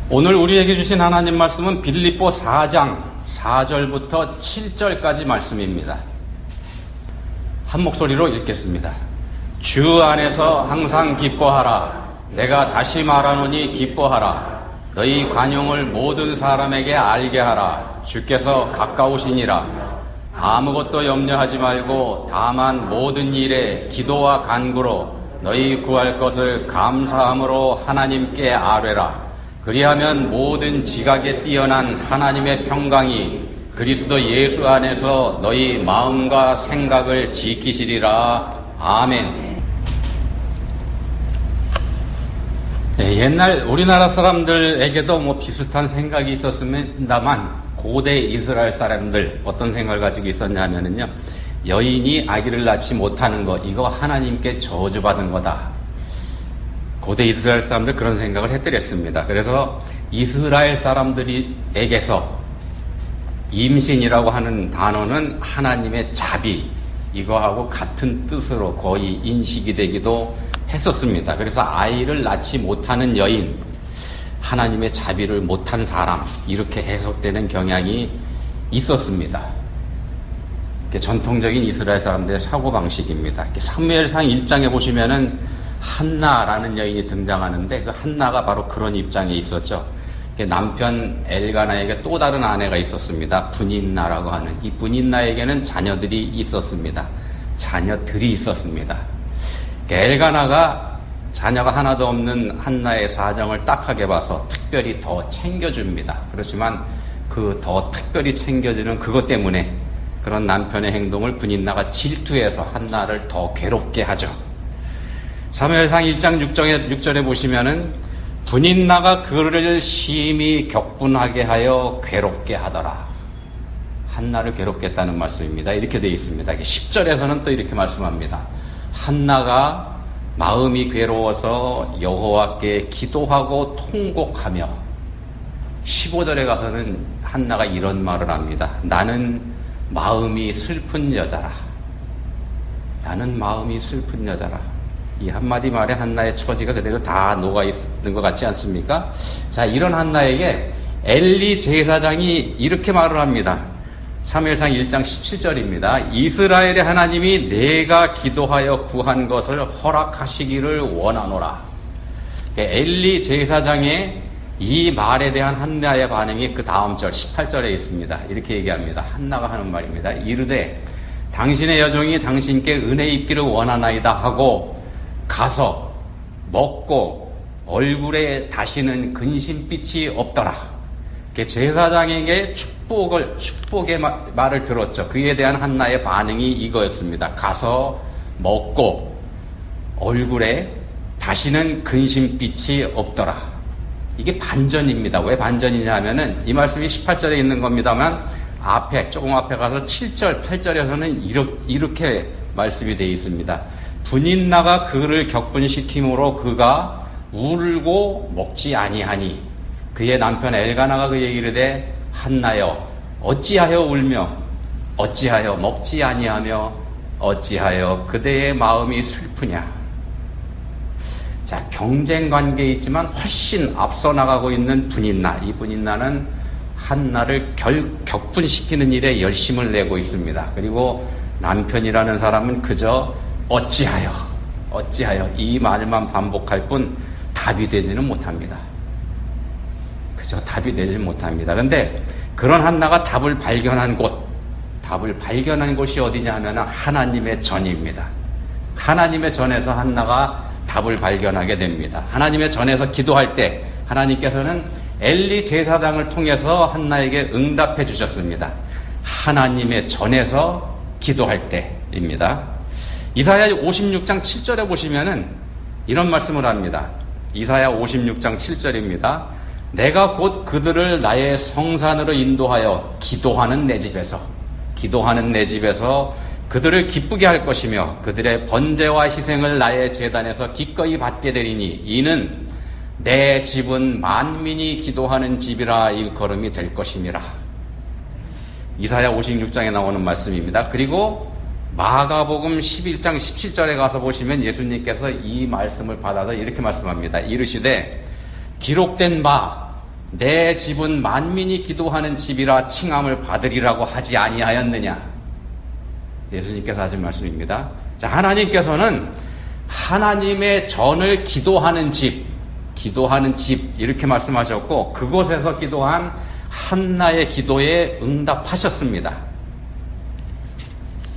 오늘 우리에게 주신 하나님 말씀은 빌립보 4장 4절부터 7절까지 말씀입니다. 한 목소리로 읽겠습니다. 주 안에서 항상 기뻐하라. 내가 다시 말하노니 기뻐하라. 너희 관용을 모든 사람에게 알게 하라. 주께서 가까우시니라. 아무것도 염려하지 말고 다만 모든 일에 기도와 간구로 너희 구할 것을 감사함으로 하나님께 아뢰라. 그리하면 모든 지각에 뛰어난 하나님의 평강이 그리스도 예수 안에서 너희 마음과 생각을 지키시리라. 아멘. 네, 옛날 우리나라 사람들에게도 비슷한 생각이 있었습니다만 고대 이스라엘 사람들 어떤 생각을 가지고 있었냐면요, 여인이 아기를 낳지 못하는 거 이거 하나님께 저주받은 거다. 고대 이스라엘 사람들 그런 생각을 했더랬습니다. 그래서 이스라엘 사람들에게서 임신이라고 하는 단어는 하나님의 자비, 이거하고 같은 뜻으로 거의 인식이 되기도 했었습니다. 그래서 아이를 낳지 못하는 여인, 하나님의 자비를 못한 사람, 이렇게 해석되는 경향이 있었습니다. 전통적인 이스라엘 사람들의 사고방식입니다. 사무엘상 1장에 보시면은 한나라는 여인이 등장하는데 그 한나가 바로 그런 입장에 있었죠. 남편 엘가나에게 또 다른 아내가 있었습니다. 분인나라고 하는. 이 분인나에게는 자녀들이 있었습니다. 엘가나가 자녀가 하나도 없는 한나의 사정을 딱하게 봐서 특별히 더 챙겨줍니다. 그렇지만 그 더 특별히 챙겨주는 그것 때문에 그런 남편의 행동을 분인나가 질투해서 한나를 더 괴롭게 하죠. 사무엘상 1장 6절에 보시면은 분인나가 그를 심히 격분하게 하여 괴롭게 하더라. 한나를 괴롭게 했다는 말씀입니다. 이렇게 되어 있습니다. 10절에서는 또 이렇게 말씀합니다. 한나가 마음이 괴로워서 여호와께 기도하고 통곡하며, 15절에 가서는 한나가 이런 말을 합니다. 나는 마음이 슬픈 여자라. 나는 마음이 슬픈 여자라. 이 한마디 말에 한나의 처지가 그대로 다 녹아있는 것 같지 않습니까? 자, 이런 한나에게 엘리 제사장이 이렇게 말을 합니다. 사무엘상 1장 17절입니다. 이스라엘의 하나님이 내가 기도하여 구한 것을 허락하시기를 원하노라. 엘리 제사장의 이 말에 대한 한나의 반응이 그 다음 절 18절에 있습니다. 이렇게 얘기합니다. 한나가 하는 말입니다. 이르되 당신의 여종이 당신께 은혜 입기를 원하나이다 하고 가서 먹고 얼굴에 다시는 근심빛이 없더라. 제사장에게 축복의 말을 들었죠. 그에 대한 한나의 반응이 이거였습니다. 가서 먹고 얼굴에 다시는 근심빛이 없더라. 이게 반전입니다. 왜 반전이냐 하면은 이 말씀이 18절에 있는 겁니다만 조금 앞에 가서 7절, 8절에서는 이렇게 말씀이 되어 있습니다. 분인나가 그를 격분시킴으로 그가 울고 먹지 아니하니 그의 남편 엘가나가 그에게 이르되 한나여 어찌하여 울며 어찌하여 먹지 아니하며 어찌하여 그대의 마음이 슬프냐. 자, 경쟁 관계에 있지만 훨씬 앞서 나가고 있는 분인나. 이 분인나는 한나를 격분시키는 일에 열심을 내고 있습니다. 그리고 남편이라는 사람은 그저 어찌하여 이 말만 반복할 뿐 답이 되지는 못합니다. 그저 답이 되지 못합니다. 그런데 그런 한나가 답을 발견한 곳이 어디냐 하면 하나님의 전입니다. 하나님의 전에서 한나가 답을 발견하게 됩니다. 하나님의 전에서 기도할 때 하나님께서는 엘리 제사장을 통해서 한나에게 응답해 주셨습니다. 하나님의 전에서 기도할 때입니다. 이사야 56장 7절에 보시면은 이런 말씀을 합니다. 이사야 56장 7절입니다. 내가 곧 그들을 나의 성산으로 인도하여 기도하는 내 집에서 그들을 기쁘게 할 것이며 그들의 번제와 희생을 나의 제단에서 기꺼이 받게 되리니 이는 내 집은 만민이 기도하는 집이라 일컬음이 될 것임이라. 이사야 56장에 나오는 말씀입니다. 그리고 마가복음 11장 17절에 가서 보시면 예수님께서 이 말씀을 받아서 이렇게 말씀합니다. 이르시되 기록된 바 내 집은 만민이 기도하는 집이라 칭함을 받으리라고 하지 아니하였느냐. 예수님께서 하신 말씀입니다. 자, 하나님께서는 하나님의 전을 기도하는 집 이렇게 말씀하셨고, 그곳에서 기도한 한나의 기도에 응답하셨습니다.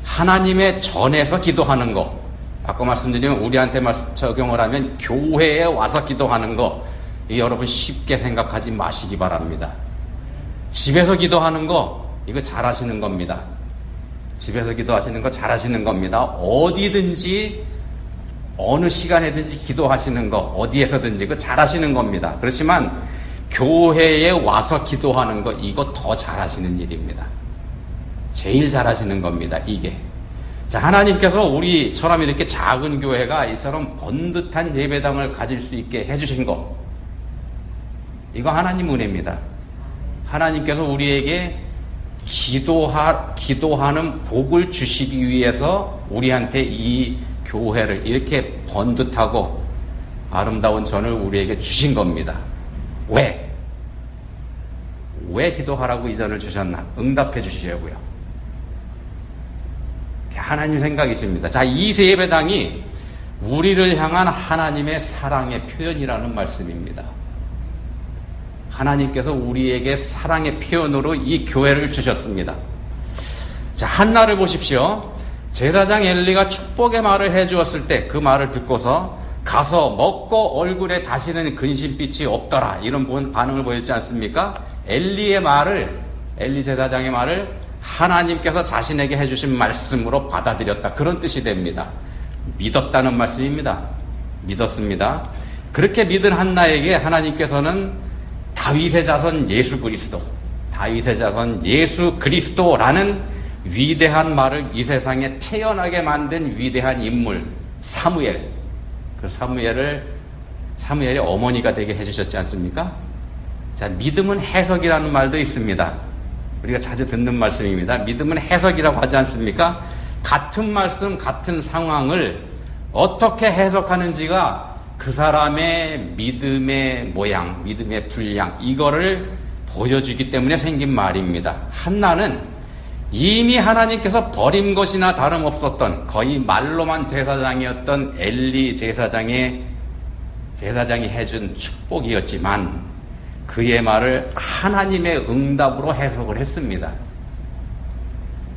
하나님의 전에서 기도하는 거, 바꿔 말씀드리면 우리한테 적용을 하면 교회에 와서 기도하는 거, 여러분 쉽게 생각하지 마시기 바랍니다. 집에서 기도하는 거, 이거 잘하시는 겁니다. 집에서 기도하시는 거 잘하시는 겁니다. 어디든지 어느 시간에든지 기도하시는 거, 어디에서든지 그거 잘하시는 겁니다. 그렇지만 교회에 와서 기도하는 거, 이거 더 잘하시는 일입니다. 제일 잘하시는 겁니다, 이게. 자, 하나님께서 우리처럼 이렇게 작은 교회가 이처럼 번듯한 예배당을 가질 수 있게 해주신 거, 이거 하나님 은혜입니다. 하나님께서 우리에게 기도하는 복을 주시기 위해서 우리한테 이 교회를 이렇게 번듯하고 아름다운 전을 우리에게 주신 겁니다. 왜? 왜 기도하라고 이 전을 주셨나? 응답해 주시려고요. 하나님 생각이십니다. 자, 이 예배당이 우리를 향한 하나님의 사랑의 표현이라는 말씀입니다. 하나님께서 우리에게 사랑의 표현으로 이 교회를 주셨습니다. 자, 한나를 보십시오. 제사장 엘리가 축복의 말을 해주었을 때 그 말을 듣고서 가서 먹고 얼굴에 다시는 근심빛이 없더라, 이런 반응을 보였지 않습니까? 엘리 제사장의 말을 하나님께서 자신에게 해주신 말씀으로 받아들였다, 그런 뜻이 됩니다. 믿었다는 말씀입니다. 믿었습니다. 그렇게 믿은 한나에게 하나님께서는 다윗의 자손 예수 그리스도라는 위대한 말을 이 세상에 태어나게 만든 위대한 인물 사무엘, 그 사무엘의 어머니가 되게 해주셨지 않습니까? 자, 믿음은 해석이라는 말도 있습니다. 우리가 자주 듣는 말씀입니다. 믿음은 해석이라고 하지 않습니까? 같은 말씀, 같은 상황을 어떻게 해석하는지가 그 사람의 믿음의 모양, 믿음의 분량, 이거를 보여주기 때문에 생긴 말입니다. 한나는 이미 하나님께서 버린 것이나 다름없었던, 거의 말로만 제사장이었던 엘리 제사장이 해준 축복이었지만 그의 말을 하나님의 응답으로 해석을 했습니다.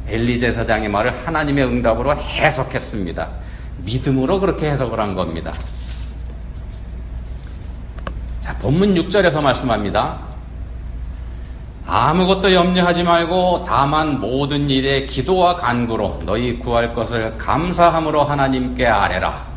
엘리 제사장의 말을 하나님의 응답으로 해석했습니다. 믿음으로 그렇게 해석을 한 겁니다. 자, 본문 6절에서 말씀합니다. 아무것도 염려하지 말고 다만 모든 일에 기도와 간구로 너희 구할 것을 감사함으로 하나님께 아뢰라.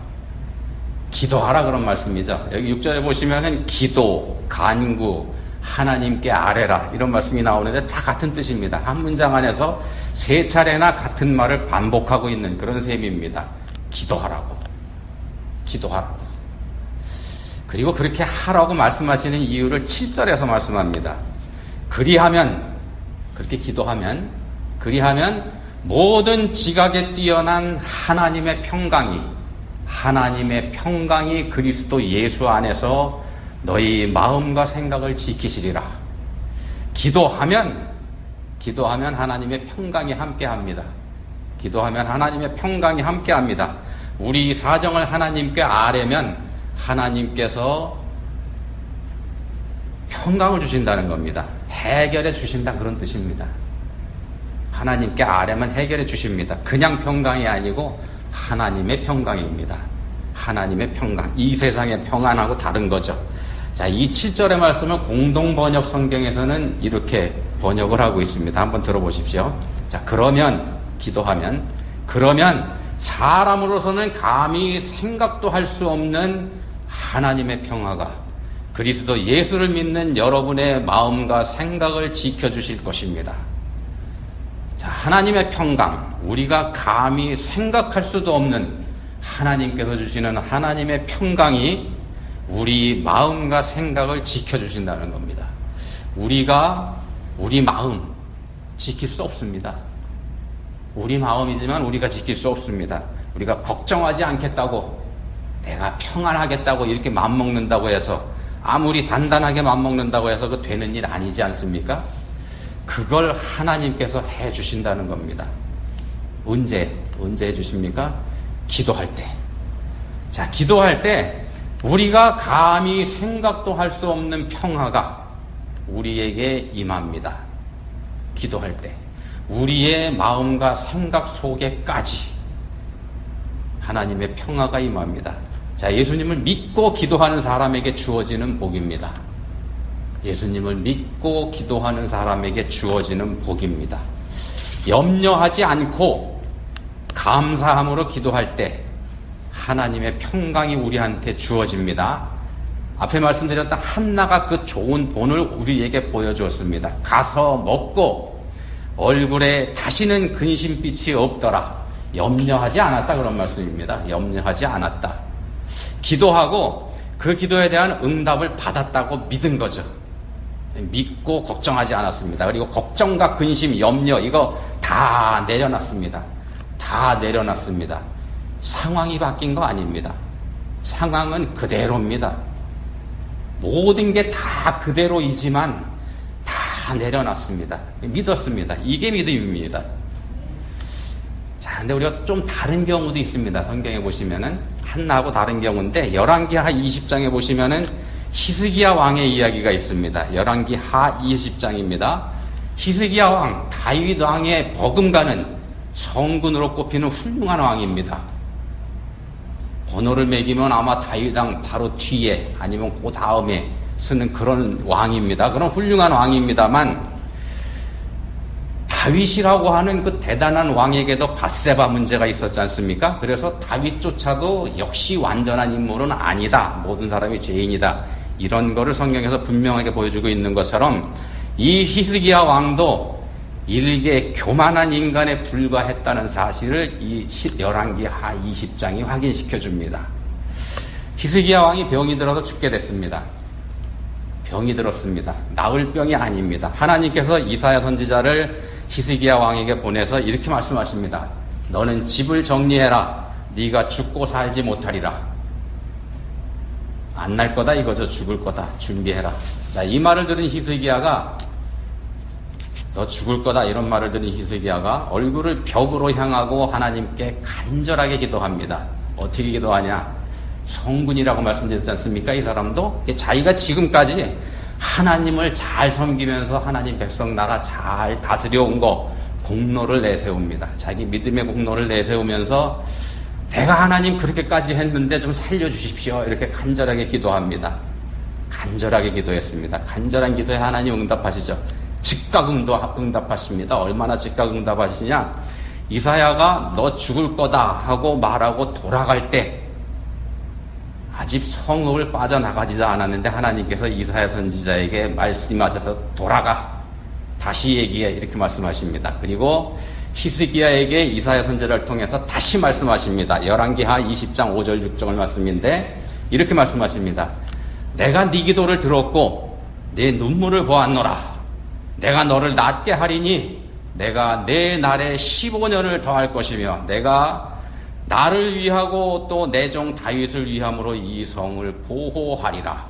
기도하라, 그런 말씀이죠. 여기 6절에 보시면은 기도, 간구, 하나님께 아뢰라, 이런 말씀이 나오는데 다 같은 뜻입니다. 한 문장 안에서 3차례나 같은 말을 반복하고 있는 그런 셈입니다. 기도하라고. 그리고 그렇게 하라고 말씀하시는 이유를 7절에서 말씀합니다. 그렇게 기도하면 모든 지각에 뛰어난 하나님의 평강이 그리스도 예수 안에서 너희 마음과 생각을 지키시리라. 기도하면 하나님의 평강이 함께합니다. 우리 사정을 하나님께 아뢰면 하나님께서 평강을 주신다는 겁니다. 해결해 주신다, 그런 뜻입니다. 하나님께 아뢰면 해결해 주십니다. 그냥 평강이 아니고 하나님의 평강입니다. 하나님의 평강. 이 세상의 평안하고 다른 거죠. 자, 이 7절의 말씀을 공동번역 성경에서는 이렇게 번역을 하고 있습니다. 한번 들어보십시오. 자, 그러면 사람으로서는 감히 생각도 할 수 없는 하나님의 평화가 그리스도 예수를 믿는 여러분의 마음과 생각을 지켜주실 것입니다. 자, 하나님의 평강, 우리가 감히 생각할 수도 없는 하나님께서 주시는 하나님의 평강이 우리 마음과 생각을 지켜주신다는 겁니다. 우리가 우리 마음 지킬 수 없습니다. 우리 마음이지만 우리가 지킬 수 없습니다. 우리가 걱정하지 않겠다고, 내가 평안하겠다고 이렇게 맘먹는다고 해서 아무리 단단하게 맘먹는다고 해서 그 되는 일 아니지 않습니까? 그걸 하나님께서 해 주신다는 겁니다. 언제 해 주십니까? 기도할 때. 자, 기도할 때 우리가 감히 생각도 할 수 없는 평화가 우리에게 임합니다. 기도할 때 우리의 마음과 생각 속에까지 하나님의 평화가 임합니다. 자, 예수님을 믿고 기도하는 사람에게 주어지는 복입니다. 예수님을 믿고 기도하는 사람에게 주어지는 복입니다. 염려하지 않고 감사함으로 기도할 때 하나님의 평강이 우리한테 주어집니다. 앞에 말씀드렸던 한나가 그 좋은 본을 우리에게 보여주었습니다. 가서 먹고 얼굴에 다시는 근심빛이 없더라. 염려하지 않았다, 그런 말씀입니다. 염려하지 않았다. 기도하고 그 기도에 대한 응답을 받았다고 믿은 거죠. 믿고 걱정하지 않았습니다. 그리고 걱정과 근심, 염려 이거 다 내려놨습니다. 다 내려놨습니다. 상황이 바뀐 거 아닙니다. 상황은 그대로입니다. 모든 게 다 그대로이지만 다 내려놨습니다. 믿었습니다. 이게 믿음입니다. 자, 근데 우리가 좀 다른 경우도 있습니다. 성경에 보시면은 한나하고 다른 경우인데 열왕기하 20장에 보시면은 히스기야 왕의 이야기가 있습니다. 열왕기하 20장입니다. 히스기야 왕, 다윗 왕의 버금가는 성군으로 꼽히는 훌륭한 왕입니다. 번호를 매기면 아마 다윗 왕 바로 뒤에 아니면 그 다음에 쓰는 그런 왕입니다. 그런 훌륭한 왕입니다만 다윗이라고 하는 그 대단한 왕에게도 밧세바 문제가 있었지 않습니까? 그래서 다윗조차도 역시 완전한 인물은 아니다. 모든 사람이 죄인이다. 이런 거를 성경에서 분명하게 보여주고 있는 것처럼 이 히스기야 왕도 일개 교만한 인간에 불과했다는 사실을 이 열왕기하 20장이 확인시켜 줍니다. 히스기야 왕이 병이 들어서 죽게 됐습니다. 병이 들었습니다. 나을 병이 아닙니다. 하나님께서 이사야 선지자를 히스기야 왕에게 보내서 이렇게 말씀하십니다. 너는 집을 정리해라. 네가 죽고 살지 못하리라. 안 날 거다 이거죠. 죽을 거다. 준비해라. 자, 이 말을 들은 히스기야가 너 죽을 거다 이런 말을 들은 히스기야가 얼굴을 벽으로 향하고 하나님께 간절하게 기도합니다. 어떻게 기도하냐? 성군이라고 말씀드렸지 않습니까? 이 사람도 자기가 지금까지 하나님을 잘 섬기면서 하나님 백성 나라 잘 다스려온 거 공로를 내세웁니다. 자기 믿음의 공로를 내세우면서 내가 하나님 그렇게까지 했는데 좀 살려주십시오. 이렇게 간절하게 기도합니다. 간절하게 기도했습니다. 간절한 기도에 하나님 응답하시죠. 즉각 응답하십니다. 얼마나 즉각 응답하시냐? 이사야가 너 죽을 거다 하고 말하고 돌아갈 때 아직 성읍을 빠져나가지도 않았는데 하나님께서 이사야 선지자에게 말씀하셔서 돌아가. 다시 얘기해. 이렇게 말씀하십니다. 그리고 히스기야에게 이사야 선지자를 통해서 다시 말씀하십니다. 열왕기하 20장 5절 6절의 말씀인데 이렇게 말씀하십니다. 내가 네 기도를 들었고 네 눈물을 보았노라. 내가 너를 낫게 하리니 내가 내 날에 15년을 더할 것이며 내가 나를 위하고 또 내 종 다윗을 위함으로 이 성을 보호하리라.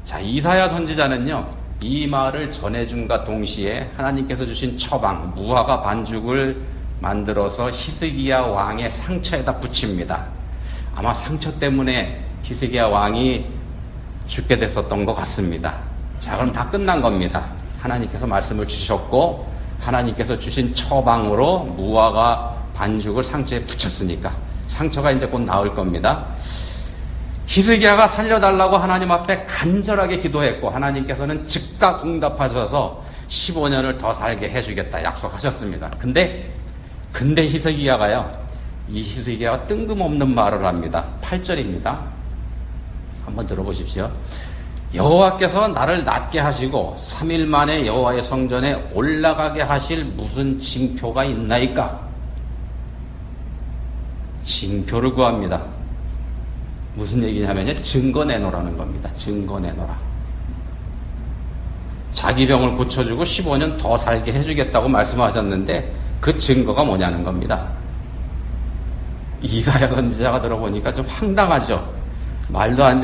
자, 이사야 선지자는요, 이 말을 전해준과 동시에 하나님께서 주신 처방, 무화과 반죽을 만들어서 히스기야 왕의 상처에다 붙입니다. 아마 상처 때문에 히스기야 왕이 죽게 됐었던 것 같습니다. 자, 그럼 다 끝난 겁니다. 하나님께서 말씀을 주셨고 하나님께서 주신 처방으로 무화과 반죽을 상처에 붙였으니까 상처가 이제 곧 나을 겁니다. 히스기야가 살려달라고 하나님 앞에 간절하게 기도했고 하나님께서는 즉각 응답하셔서 15년을 더 살게 해주겠다 약속하셨습니다. 근데 히스기야가요, 이 히스기야가 뜬금없는 말을 합니다. 8절입니다. 한번 들어보십시오. 여호와께서 나를 낫게 하시고 3일 만에 여호와의 성전에 올라가게 하실 무슨 징표가 있나이까? 징표를 구합니다. 무슨 얘기냐면요, 증거 내놓으라는 겁니다. 증거 내놓으라. 자기 병을 고쳐주고 15년 더 살게 해주겠다고 말씀하셨는데 그 증거가 뭐냐는 겁니다. 이사야 선지자가 들어보니까 좀 황당하죠. 말도 안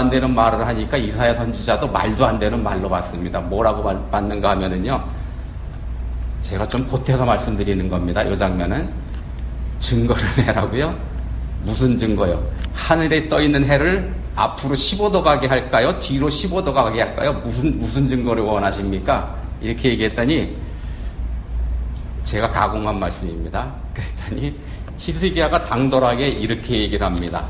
되는 말을 하니까 이사야 선지자도 말도 안 되는 말로 받습니다. 뭐라고 받는가 하면은요, 제가 좀 보태서 말씀드리는 겁니다. 이 장면은. 증거를 내라고요? 무슨 증거요? 하늘에 떠 있는 해를 앞으로 15도 가게 할까요? 뒤로 15도 가게 할까요? 무슨 증거를 원하십니까? 이렇게 얘기했더니, 제가 가공한 말씀입니다. 그랬더니 히스기야가 당돌하게 이렇게 얘기를 합니다.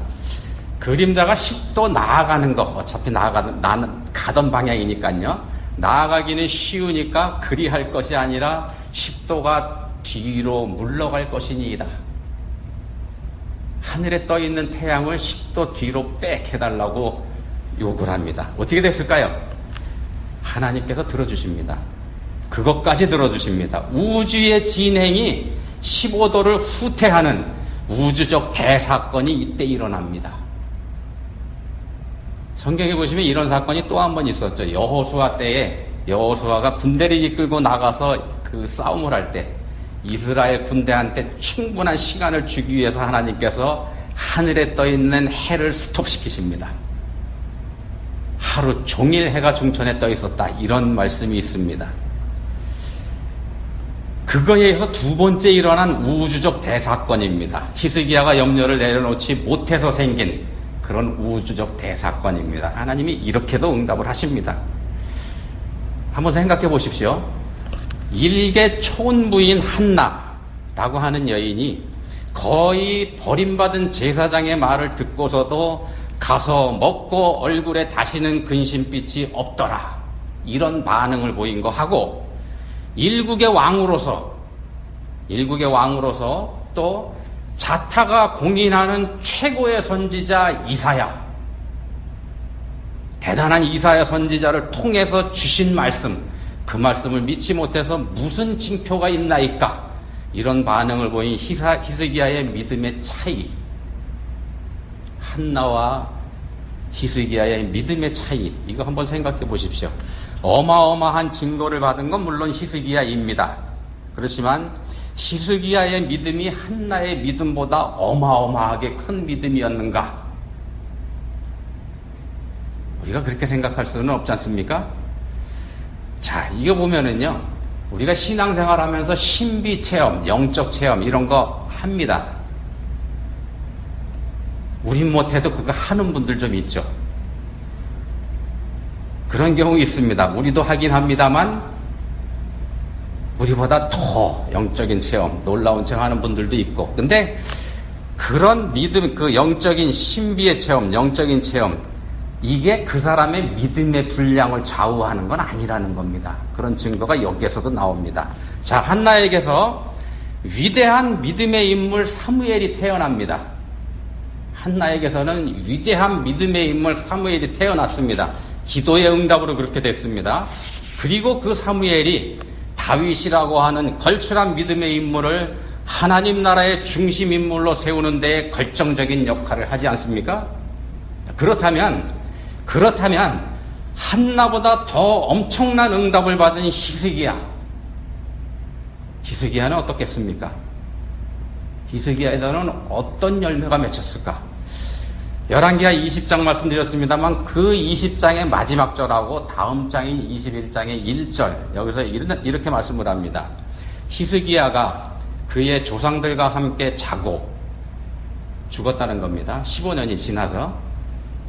그림자가 10도 나아가는 거, 어차피 나는 가던 방향이니까요. 나아가기는 쉬우니까 그리할 것이 아니라 10도가 뒤로 물러갈 것이니이다. 하늘에 떠 있는 태양을 10도 뒤로 빽 해달라고 요구를 합니다. 어떻게 됐을까요? 하나님께서 들어주십니다. 그것까지 들어주십니다. 우주의 진행이 15도를 후퇴하는 우주적 대사건이 이때 일어납니다. 성경에 보시면 이런 사건이 또 한 번 있었죠. 여호수아 때에 여호수아가 군대를 이끌고 나가서 그 싸움을 할 때 이스라엘 군대한테 충분한 시간을 주기 위해서 하나님께서 하늘에 떠 있는 해를 스톱시키십니다. 하루 종일 해가 중천에 떠 있었다. 이런 말씀이 있습니다. 그거에 의해서 두 번째 일어난 우주적 대사건입니다. 히스기야가 염려를 내려놓지 못해서 생긴 그런 우주적 대사건입니다. 하나님이 이렇게도 응답을 하십니다. 한번 생각해 보십시오. 일개 촌부인 한나라고 하는 여인이 거의 버림받은 제사장의 말을 듣고서도 가서 먹고 얼굴에 다시는 근심빛이 없더라. 이런 반응을 보인 거 하고 일국의 왕으로서 또 자타가 공인하는 최고의 선지자 이사야, 대단한 이사야 선지자를 통해서 주신 말씀, 그 말씀을 믿지 못해서 무슨 징표가 있나이까? 이런 반응을 보인 히스기야의 믿음의 차이, 한나와 히스기야의 믿음의 차이, 이거 한번 생각해 보십시오. 어마어마한 증거를 받은 건 물론 히스기야입니다. 그렇지만 히스기야의 믿음이 한나의 믿음보다 어마어마하게 큰 믿음이었는가? 우리가 그렇게 생각할 수는 없지 않습니까? 자, 이거 보면은요, 우리가 신앙생활 하면서 신비 체험, 영적 체험, 이런 거 합니다. 우린 못해도 그거 하는 분들 좀 있죠. 그런 경우 있습니다. 우리도 하긴 합니다만, 우리보다 더 영적인 체험, 놀라운 체험 하는 분들도 있고. 근데 그런 믿음, 그 영적인 신비의 체험, 영적인 체험, 이게 그 사람의 믿음의 분량을 좌우하는 건 아니라는 겁니다. 그런 증거가 여기에서도 나옵니다. 자, 한나에게서 위대한 믿음의 인물 사무엘이 태어납니다. 한나에게서는 위대한 믿음의 인물 사무엘이 태어났습니다. 기도의 응답으로 그렇게 됐습니다. 그리고 그 사무엘이 다윗이라고 하는 걸출한 믿음의 인물을 하나님 나라의 중심 인물로 세우는 데에 결정적인 역할을 하지 않습니까? 그렇다면 한나보다 더 엄청난 응답을 받은 히스기야는 어떻겠습니까? 히스기야에서는 어떤 열매가 맺혔을까? 열왕기하 20장 말씀드렸습니다만 그 20장의 마지막 절하고 다음 장인 21장의 1절, 여기서 이렇게 말씀을 합니다. 히스기야가 그의 조상들과 함께 자고 죽었다는 겁니다. 15년이 지나서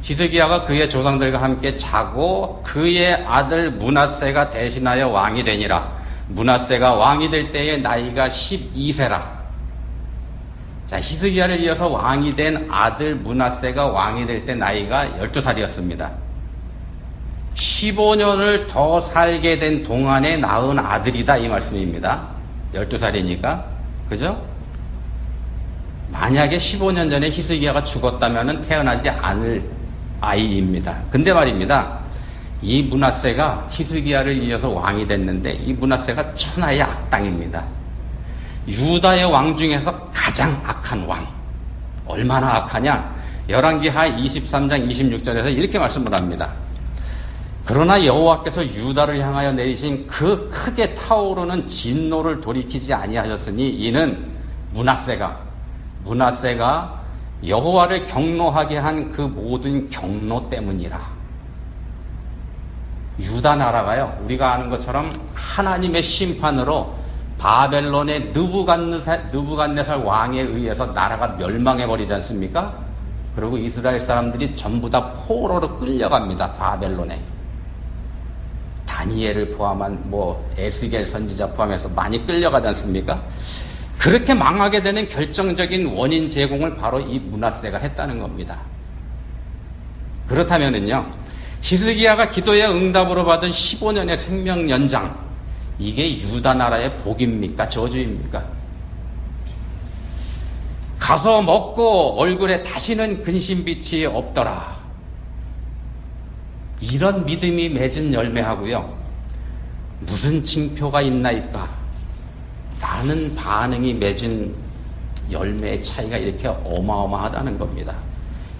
히스기야가 그의 조상들과 함께 자고 그의 아들 므낫세가 대신하여 왕이 되니라. 므낫세가 왕이 될 때의 나이가 12세라. 자, 히스기야를 이어서 왕이 된 아들 므낫세가 왕이 될 때 나이가 12살이었습니다. 15년을 더 살게 된 동안에 낳은 아들이다, 이 말씀입니다. 12살이니까. 그죠? 만약에 15년 전에 히스기야가 죽었다면 태어나지 않을 아이입니다. 근데 말입니다. 이 므낫세가 히스기야를 이어서 왕이 됐는데 이 므낫세가 천하의 악당입니다. 유다의 왕 중에서 가장 악한 왕. 얼마나 악하냐? 열왕기하 23장 26절에서 이렇게 말씀을 합니다. 그러나 여호와께서 유다를 향하여 내리신 그 크게 타오르는 진노를 돌이키지 아니하셨으니 이는 므낫세가 여호와를 경노하게 한 그 모든 경노 때문이라. 유다 나라가요, 우리가 아는 것처럼 하나님의 심판으로 바벨론의 느부갓네살 왕에 의해서 나라가 멸망해버리지 않습니까? 그리고 이스라엘 사람들이 전부 다 포로로 끌려갑니다. 바벨론에. 다니엘을 포함한 에스겔 선지자 포함해서 많이 끌려가지 않습니까? 그렇게 망하게 되는 결정적인 원인 제공을 바로 이 므낫세가 했다는 겁니다. 그렇다면은요, 히스기야가 기도의 응답으로 받은 15년의 생명 연장, 이게 유다 나라의 복입니까? 저주입니까? 가서 먹고 얼굴에 다시는 근심빛이 없더라. 이런 믿음이 맺은 열매하고요, 무슨 징표가 있나이까? 라는 반응이 맺은 열매의 차이가 이렇게 어마어마하다는 겁니다.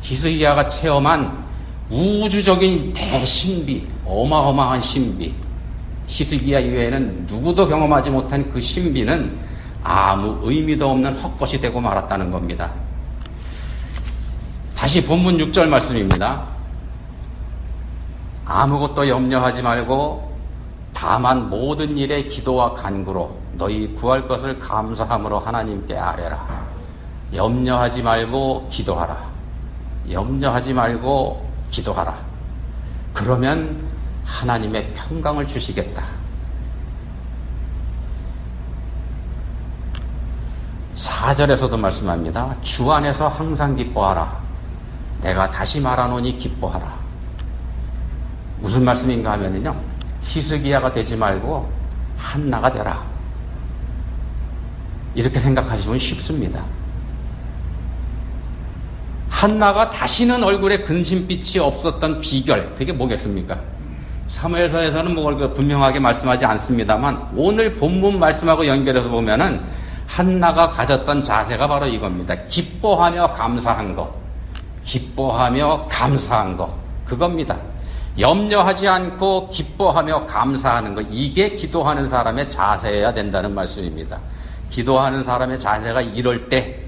히스기야가 체험한 우주적인 대신비, 어마어마한 신비, 히스기야 이외에는 누구도 경험하지 못한 그 신비는 아무 의미도 없는 헛것이 되고 말았다는 겁니다. 다시 본문 6절 말씀입니다. 아무것도 염려하지 말고 다만 모든 일에 기도와 간구로 너희 구할 것을 감사함으로 하나님께 아뢰라. 염려하지 말고 기도하라. 염려하지 말고 기도하라. 그러면 하나님의 평강을 주시겠다. 4절에서도 말씀합니다. 주 안에서 항상 기뻐하라. 내가 다시 말하노니 기뻐하라. 무슨 말씀인가 하면요, 히스기야가 되지 말고 한나가 되라. 이렇게 생각하시면 쉽습니다. 한나가 다시는 얼굴에 근심빛이 없었던 비결, 그게 뭐겠습니까? 사무엘서에서는 분명하게 말씀하지 않습니다만 오늘 본문 말씀하고 연결해서 보면은 한나가 가졌던 자세가 바로 이겁니다. 기뻐하며 감사한 것, 기뻐하며 감사한 것, 그겁니다. 염려하지 않고 기뻐하며 감사하는 것, 이게 기도하는 사람의 자세여야 된다는 말씀입니다. 기도하는 사람의 자세가 이럴 때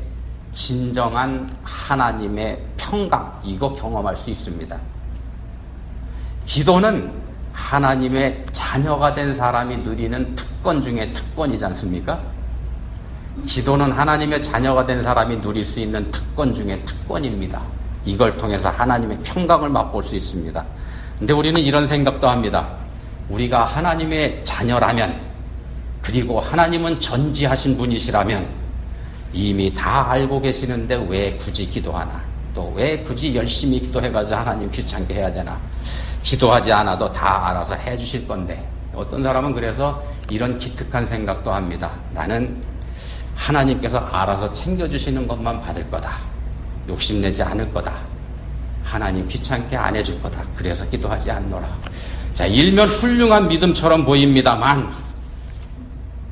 진정한 하나님의 평강, 이거 경험할 수 있습니다. 기도는 하나님의 자녀가 된 사람이 누리는 특권 중에 특권이지 않습니까? 기도는 하나님의 자녀가 된 사람이 누릴 수 있는 특권 중에 특권입니다. 이걸 통해서 하나님의 평강을 맛볼 수 있습니다. 근데 우리는 이런 생각도 합니다. 우리가 하나님의 자녀라면, 그리고 하나님은 전지하신 분이시라면 이미 다 알고 계시는데 왜 굳이 기도하나? 또 왜 굳이 열심히 기도해가지고 하나님 귀찮게 해야 되나? 기도하지 않아도 다 알아서 해주실 건데. 어떤 사람은 그래서 이런 기특한 생각도 합니다. 나는 하나님께서 알아서 챙겨주시는 것만 받을 거다. 욕심내지 않을 거다. 하나님 귀찮게 안 해줄 거다. 그래서 기도하지 않노라. 자, 일면 훌륭한 믿음처럼 보입니다만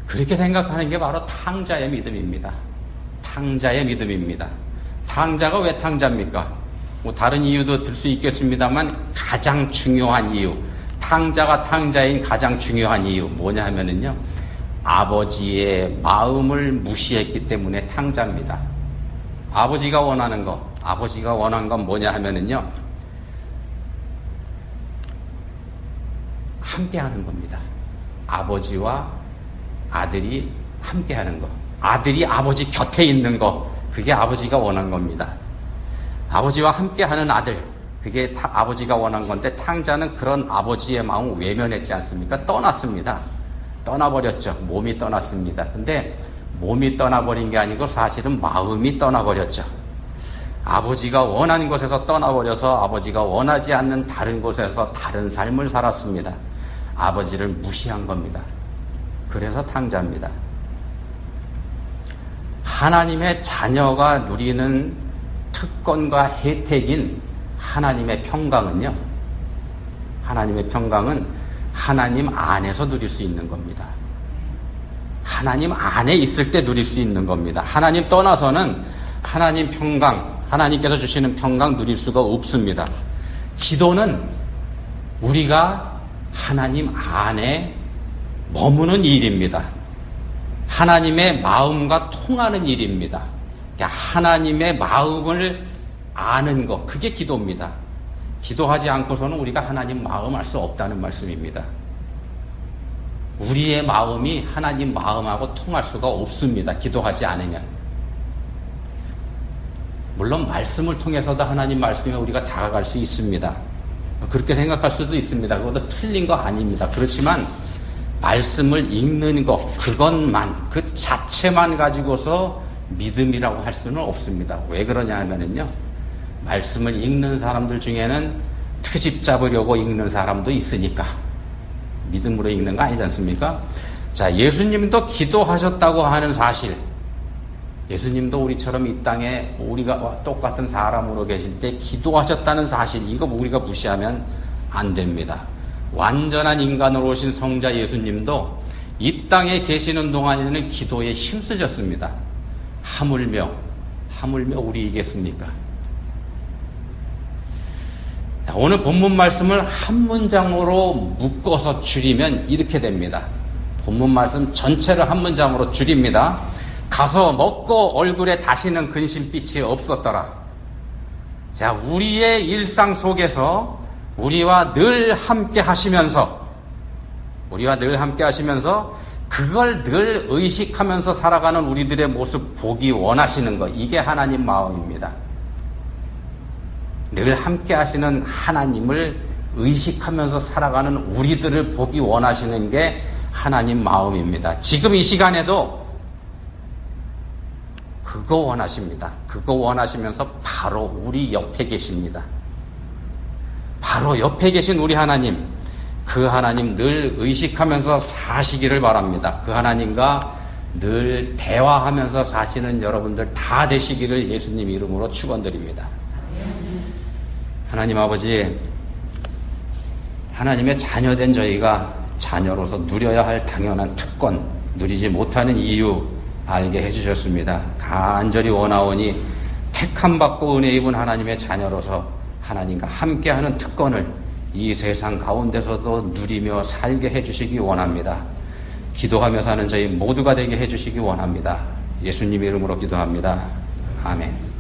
그렇게 생각하는 게 바로 탕자의 믿음입니다. 탕자의 믿음입니다. 탕자가 왜 탕자입니까? 다른 이유도 들 수 있겠습니다만 가장 중요한 이유, 탕자가 탕자인 가장 중요한 이유 뭐냐 하면은요, 아버지의 마음을 무시했기 때문에 탕자입니다. 아버지가 원하는 건 뭐냐 하면은요, 함께 하는 겁니다. 아버지와 아들이 함께 하는 거. 아들이 아버지 곁에 있는 거. 그게 아버지가 원한 겁니다. 아버지와 함께 하는 아들. 그게 아버지가 원한 건데 탕자는 그런 아버지의 마음을 외면했지 않습니까? 떠났습니다. 떠나버렸죠. 몸이 떠났습니다. 근데 몸이 떠나버린 게 아니고 사실은 마음이 떠나버렸죠. 아버지가 원하는 곳에서 떠나버려서 아버지가 원하지 않는 다른 곳에서 다른 삶을 살았습니다. 아버지를 무시한 겁니다. 그래서 탕자입니다. 하나님의 자녀가 누리는 특권과 혜택인 하나님의 평강은요, 하나님의 평강은 하나님 안에서 누릴 수 있는 겁니다. 하나님 안에 있을 때 누릴 수 있는 겁니다. 하나님 떠나서는 하나님 평강, 하나님께서 주시는 평강 누릴 수가 없습니다. 기도는 우리가 하나님 안에 머무는 일입니다. 하나님의 마음과 통하는 일입니다. 하나님의 마음을 아는 것, 그게 기도입니다. 기도하지 않고서는 우리가 하나님 마음 알 수 없다는 말씀입니다. 우리의 마음이 하나님 마음하고 통할 수가 없습니다. 기도하지 않으면. 물론 말씀을 통해서도 하나님 말씀에 우리가 다가갈 수 있습니다. 그렇게 생각할 수도 있습니다. 그것도 틀린 거 아닙니다. 그렇지만 말씀을 읽는 것, 그것만, 그 자체만 가지고서 믿음이라고 할 수는 없습니다. 왜 그러냐 하면은요, 말씀을 읽는 사람들 중에는 트집 잡으려고 읽는 사람도 있으니까. 믿음으로 읽는 거 아니지 않습니까? 자, 예수님도 기도하셨다고 하는 사실, 예수님도 우리처럼 이 땅에 우리가 똑같은 사람으로 계실 때 기도하셨다는 사실, 이거 우리가 무시하면 안 됩니다. 완전한 인간으로 오신 성자 예수님도 이 땅에 계시는 동안에는 기도에 힘쓰셨습니다. 하물며 우리이겠습니까? 오늘 본문 말씀을 한 문장으로 묶어서 줄이면 이렇게 됩니다. 본문 말씀 전체를 한 문장으로 줄입니다. 가서 먹고 얼굴에 다시는 근심빛이 없었더라. 자, 우리의 일상 속에서 우리와 늘 함께 하시면서 그걸 늘 의식하면서 살아가는 우리들의 모습 보기 원하시는 것, 이게 하나님 마음입니다. 늘 함께 하시는 하나님을 의식하면서 살아가는 우리들을 보기 원하시는 게 하나님 마음입니다. 지금 이 시간에도 그거 원하십니다. 그거 원하시면서 바로 우리 옆에 계십니다. 바로 옆에 계신 우리 하나님, 그 하나님 늘 의식하면서 사시기를 바랍니다. 그 하나님과 늘 대화하면서 사시는 여러분들 다 되시기를 예수님 이름으로 축원드립니다. 하나님 아버지, 하나님의 자녀된 저희가 자녀로서 누려야 할 당연한 특권, 누리지 못하는 이유 알게 해주셨습니다. 간절히 원하오니 택함받고 은혜 입은 하나님의 자녀로서 하나님과 함께하는 특권을 이 세상 가운데서도 누리며 살게 해주시기 원합니다. 기도하며 사는 저희 모두가 되게 해주시기 원합니다. 예수님 이름으로 기도합니다. 아멘.